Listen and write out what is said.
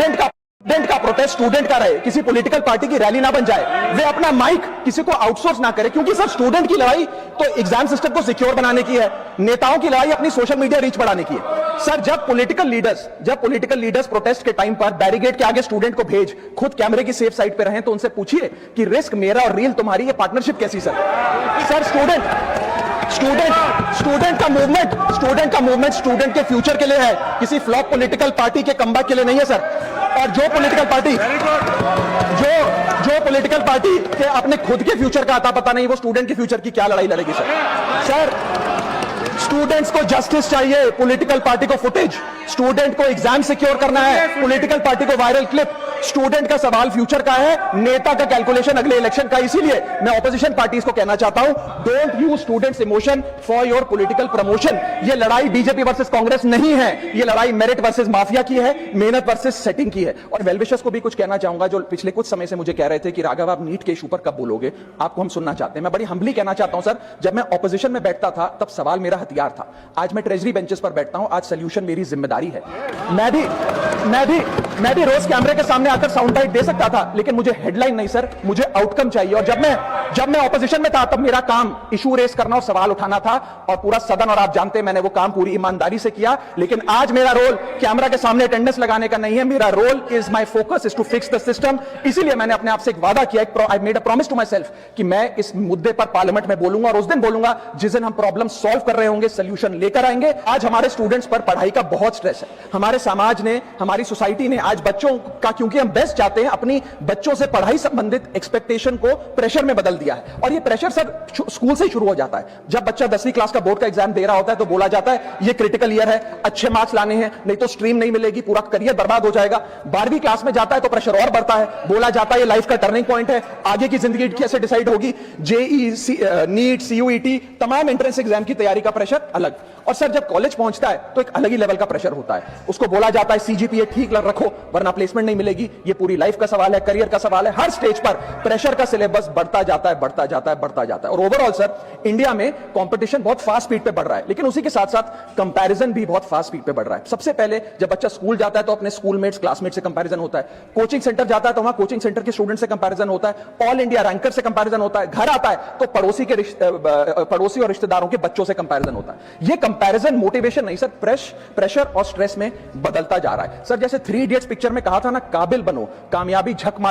Student का protest student का रहे, किसी पॉलिटिकल पार्टी की रैली ना बन जाए। वे अपना माइक किसी को आउटसोर्स ना करे, क्योंकि सर स्टूडेंट की लड़ाई तो एग्जाम सिस्टम को सिक्योर बनाने की है, नेताओं की लड़ाई अपनी सोशल मीडिया रीच बढ़ाने की है। सर जब पॉलिटिकल लीडर्स प्रोटेस्ट के टाइम पर बैरिकेड के आगे स्टूडेंट को भेज खुद कैमरे की सेफ साइड पे रहे, तो उनसे पूछिए कि रिस्क मेरा और रील तुम्हारी, ये पार्टनरशिप कैसी? सर स्टूडेंट का मूवमेंट स्टूडेंट के फ्यूचर के लिए है, किसी फ्लॉप पॉलिटिकल पार्टी के कमबैक के लिए नहीं है सर। और जो पॉलिटिकल पार्टी के अपने खुद के फ्यूचर का आता पता नहीं, वो स्टूडेंट के फ्यूचर की क्या लड़ाई लड़ेगी सर। स्टूडेंट्स को जस्टिस चाहिए, पॉलिटिकल पार्टी को फुटेज। स्टूडेंट को एग्जाम सिक्योर करना है, पॉलिटिकल पार्टी को वायरल क्लिप। स्टूडेंट का सवाल फ्यूचर का है, नेता का कैलकुलेशन अगले इलेक्शन का। इसीलिए मैं ऑपोजिशन पार्टीज को कहना चाहता हूं, don't use students emotion for your political promotion. ये लड़ाई बीजेपी वर्सेस कांग्रेस नहीं है, ये लड़ाई मेरिट वर्सेस माफिया की है, मेहनत वर्सेस सेटिंग की है। और वेलविशर्स को भी कुछ कहना चाहूंगा, जो पिछले कुछ समय से मुझे कह रहे थे कि राघव आप नीट के इशू पर कब बोलोगे, आपको हम सुनना चाहते हैं। मैं बड़ी हम्बली कहना चाहता हूं सर, जब मैं ऑपोजिशन में बैठता था तब सवाल मेरा हथियार था, आज मैं ट्रेजरी बेंचेस पर बैठता हूं, आज सोल्यूशन मेरी जिम्मेदारी है। मैं भी रोज कैमरे के सामने आकर साउंड बाइट दे सकता था, लेकिन मुझे हेडलाइन नहीं सर, मुझे आउटकम चाहिए। और जब मैं ऑपोजिशन में था तब मेरा काम इशू रेस करना और सवाल उठाना था, और पूरा सदन और आप जानते हैं मैंने वो काम पूरी ईमानदारी से किया। लेकिन आज मेरा रोल कैमरा के सामने अटेंडेंस लगाने का नहीं है, मेरा role is my focus is to fix the system. इसीलिए मैंने अपने आप से एक वादा किया, I made a promise to myself कि मैं इस मुद्दे पर पार्लियामेंट में बोलूंगा, और उस दिन बोलूंगा जिस दिन हम प्रॉब्लम सॉल्व कर रहे होंगे, सोल्यूशन लेकर आएंगे। आज हमारे स्टूडेंट्स पर पढ़ाई का बहुत स्ट्रेस है, हमारे समाज ने, हमारी सोसाइटी ने आज बच्चों का, क्योंकि हम बेस्ट चाहते हैं, अपनी बच्चों से पढ़ाई संबंधित एक्सपेक्टेशन को प्रेशर में बदल दिया है। और ये प्रेशर सर स्कूल से ही शुरू हो जाता है। जब बच्चा 10वीं क्लास का बोर्ड का एग्जाम दे रहा होता है तो बोला जाता है ये क्रिटिकल ईयर है, अच्छे मार्क्स लाने हैं, नहीं तो स्ट्रीम नहीं मिलेगी, पूरा करियर बर्बाद हो जाएगा। 12वीं क्लास में जाता है तो प्रेशर और बढ़ता है, बोला जाता है ये लाइफ का टर्निंग पॉइंट है, आगे की जिंदगी कैसे डिसाइड होगी। जेई, नीट, सीयूईटी, तमाम एंट्रेंस एग्जाम की तैयारी का प्रेशर अलग। और सर जब कॉलेज पहुंचता है तो एक अलग ही लेवल का प्रेशर होता है, उसको बोला जाता है सीजीपीए ठीक रखो वरना प्लेसमेंट नहीं मिलेगी। ये पूरी लाइफ का सवाल है, करियर का सवाल है। हर स्टेज पर प्रेशर का सिलेबस बढ़ता जाता है। और ओवरऑल सर इंडिया में कंपटीशन बहुत फास्ट स्पीड पे बढ़ रहा है, लेकिन उसी के साथ साथ कंपैरिजन भी बहुत फास्ट स्पीड पे बढ़ रहा है। सबसे पहले जब बच्चा स्कूल जाता है तो अपने स्कूलमेट्स, क्लासमेट से कंपैरिजन होता है। कोचिंग सेंटर जाता है तो वहां कोचिंग सेंटर के स्टूडेंट से कंपैरिजन होता है, ऑल इंडिया रैंकर से कंपैरिजन होता है। घर आता है तो पड़ोसी और रिश्तेदारों के बच्चों से कंपैरिजन होता है। ये कंपैरिजन मोटिवेशन नहीं सर, प्रेशर और स्ट्रेस में बदलता जा रहा है। सर जैसे 3 इडियट्स पिक्चर में कहा था ना, काबिल बनो, कामयाबी झक मार